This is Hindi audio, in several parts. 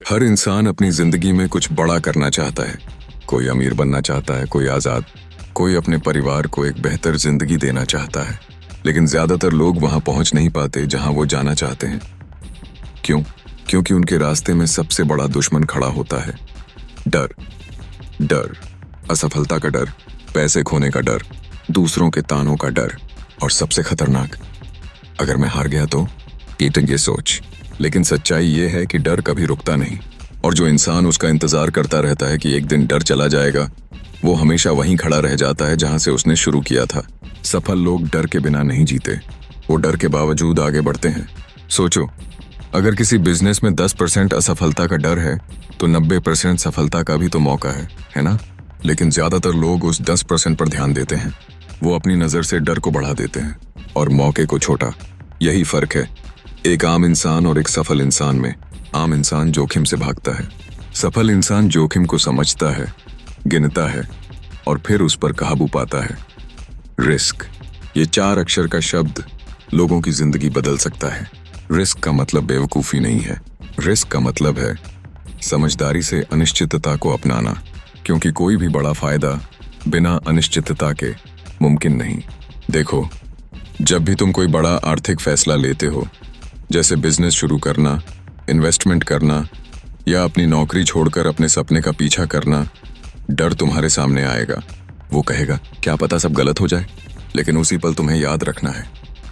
हर इंसान अपनी जिंदगी में कुछ बड़ा करना चाहता है। कोई अमीर बनना चाहता है, कोई आजाद, कोई अपने परिवार को एक बेहतर जिंदगी देना चाहता है। लेकिन ज्यादातर लोग वहां पहुंच नहीं पाते जहां वो जाना चाहते हैं। क्यों? क्योंकि उनके रास्ते में सबसे बड़ा दुश्मन खड़ा होता है, डर। डर, असफलता का डर, पैसे खोने का डर, दूसरों के तानों का डर, और सबसे खतरनाक, अगर मैं हार गया तो? ये सोच। लेकिन सच्चाई ये है कि डर कभी रुकता नहीं, और जो इंसान उसका इंतजार करता रहता है कि एक दिन डर चला जाएगा, वो हमेशा वहीं खड़ा रह जाता है जहां से उसने शुरू किया था। सफल लोग डर के बिना नहीं जीते, वो डर के बावजूद आगे बढ़ते हैं। सोचो, अगर किसी बिजनेस में 10% असफलता का डर है तो 90% सफलता का भी तो मौका है ना? लेकिन ज्यादातर लोग उस 10% पर ध्यान देते हैं। वो अपनी नजर से डर को बढ़ा देते हैं और मौके को छोटा। यही फर्क है एक आम इंसान और एक सफल इंसान में। आम इंसान जोखिम से भागता है, सफल इंसान जोखिम को समझता है, गिनता है और फिर उस पर काबू पाता है। रिस्क, ये 4 अक्षर का शब्द लोगों की जिंदगी बदल सकता है। रिस्क का मतलब बेवकूफी नहीं है, रिस्क का मतलब है समझदारी से अनिश्चितता को अपनाना, क्योंकि कोई भी बड़ा फायदा बिना अनिश्चितता के मुमकिन नहीं। देखो, जब भी तुम कोई बड़ा आर्थिक फैसला लेते हो, जैसे बिजनेस शुरू करना, इन्वेस्टमेंट करना या अपनी नौकरी छोड़कर अपने सपने का पीछा करना, डर तुम्हारे सामने आएगा। वो कहेगा, क्या पता सब गलत हो जाए। लेकिन उसी पल तुम्हें याद रखना है,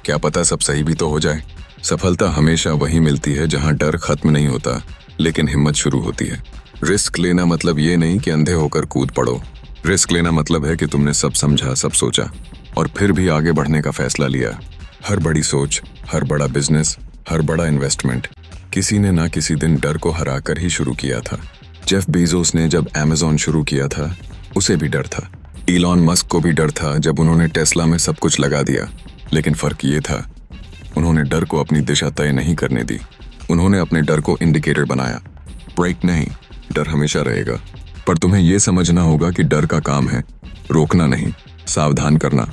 क्या पता सब सही भी तो हो जाए। सफलता हमेशा वहीं मिलती है जहां डर खत्म नहीं होता, लेकिन हिम्मत शुरू होती है। रिस्क लेना मतलब ये नहीं कि अंधे होकर कूद पड़ो। रिस्क लेना मतलब है कि तुमने सब समझा, सब सोचा और फिर भी आगे बढ़ने का फैसला लिया। हर बड़ी सोच, हर बड़ा बिजनेस, हर बड़ा इन्वेस्टमेंट किसी ने ना किसी दिन डर को हराकर ही शुरू किया था। जेफ बेजोस ने जब अमेज़न शुरू किया था, उसे भी डर था। इलॉन मस्क को भी डर था जब उन्होंने टेस्ला में सब कुछ लगा दिया। लेकिन फर्क ये था, उन्होंने डर को अपनी दिशा तय नहीं करने दी। उन्होंने अपने डर को इंडिकेटर बनाया, ब्रेक नहीं। डर हमेशा रहेगा, पर तुम्हें यह समझना होगा कि डर का काम है रोकना नहीं, सावधान करना।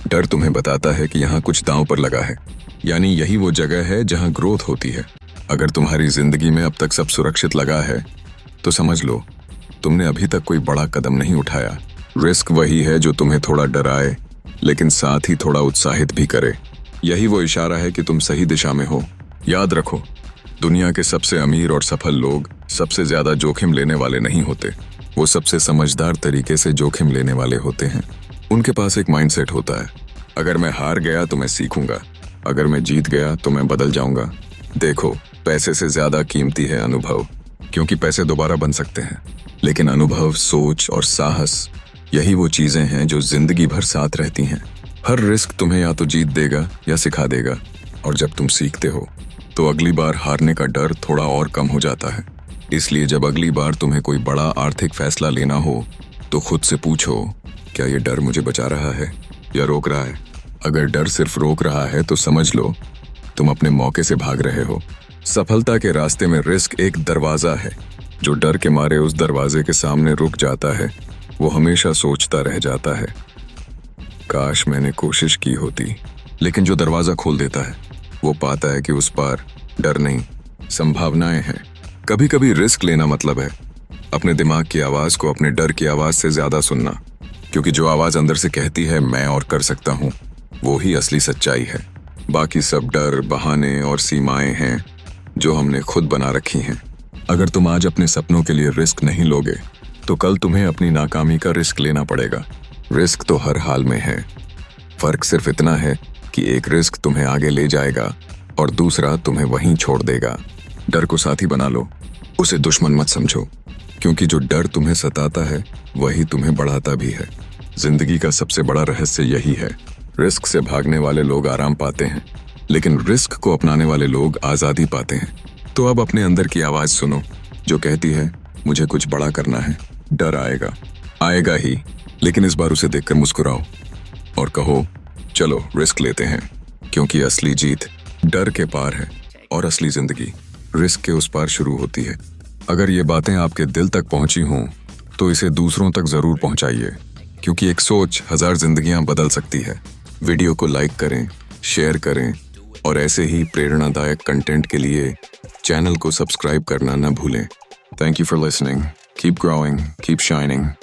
डर तुम्हें बताता है कि यहाँ कुछ दांव पर लगा है, यानी यही वो जगह है जहाँ ग्रोथ होती है। अगर तुम्हारी जिंदगी में अब तक सब सुरक्षित लगा है तो समझ लो तुमने अभी तक कोई बड़ा कदम नहीं उठाया। रिस्क वही है जो तुम्हें थोड़ा डराए, लेकिन साथ ही थोड़ा उत्साहित भी करे। यही वो इशारा है कि तुम सही दिशा में हो। याद रखो, दुनिया के सबसे अमीर और सफल लोग सबसे ज्यादा जोखिम लेने वाले नहीं होते, वो सबसे समझदार तरीके से जोखिम लेने वाले होते हैं। उनके पास एक माइंडसेट होता है, अगर मैं हार गया तो मैं सीखूंगा, अगर मैं जीत गया तो मैं बदल जाऊंगा। देखो, पैसे से ज्यादा कीमती है अनुभव, क्योंकि पैसे दोबारा बन सकते हैं, लेकिन अनुभव, सोच और साहस, यही वो चीजें हैं जो जिंदगी भर साथ रहती हैं। हर रिस्क तुम्हें या तो जीत देगा या सिखा देगा, और जब तुम सीखते हो तो अगली बार हारने का डर थोड़ा और कम हो जाता है। इसलिए जब अगली बार तुम्हें कोई बड़ा आर्थिक फैसला लेना हो तो खुद से पूछो, क्या ये डर मुझे बचा रहा है या रोक रहा है? अगर डर सिर्फ रोक रहा है तो समझ लो तुम अपने मौके से भाग रहे हो। सफलता के रास्ते में रिस्क एक दरवाजा है। जो डर के मारे उस दरवाजे के सामने रुक जाता है, वो हमेशा सोचता रह जाता है, काश मैंने कोशिश की होती। लेकिन जो दरवाजा खोल देता है, वो पाता है कि उस पार डर नहीं, संभावनाएं हैं। कभी कभी रिस्क लेना मतलब है अपने दिमाग की आवाज को अपने डर की आवाज से ज्यादा सुनना, क्योंकि जो आवाज अंदर से कहती है मैं और कर सकता हूँ, वो ही असली सच्चाई है। बाकी सब डर, बहाने और सीमाएं हैं जो हमने खुद बना रखी हैं। अगर तुम आज अपने सपनों के लिए रिस्क नहीं लोगे तो कल तुम्हें अपनी नाकामी का रिस्क लेना पड़ेगा। रिस्क तो हर हाल में है, फर्क सिर्फ इतना है कि एक रिस्क तुम्हें आगे ले जाएगा और दूसरा तुम्हें वहीं छोड़ देगा। डर को साथी बना लो, उसे दुश्मन मत समझो, क्योंकि जो डर तुम्हें सताता है वही तुम्हें बढ़ाता भी है। जिंदगी का सबसे बड़ा रहस्य यही है, रिस्क से भागने वाले लोग आराम पाते हैं, लेकिन रिस्क को अपनाने वाले लोग आजादी पाते हैं। तो अब अपने अंदर की आवाज सुनो जो कहती है मुझे कुछ बड़ा करना है। डर आएगा, आएगा ही, लेकिन इस बार उसे देखकर मुस्कुराओ और कहो चलो रिस्क लेते हैं, क्योंकि असली जीत डर के पार है और असली जिंदगी रिस्क के उस पार शुरू होती है। अगर ये बातें आपके दिल तक पहुंची हों तो इसे दूसरों तक जरूर पहुंचाइए, क्योंकि एक सोच 1000 जिंदगियां बदल सकती है। वीडियो को लाइक करें, शेयर करें और ऐसे ही प्रेरणादायक कंटेंट के लिए चैनल को सब्सक्राइब करना न भूलें। Thank you for listening. Keep growing, keep shining.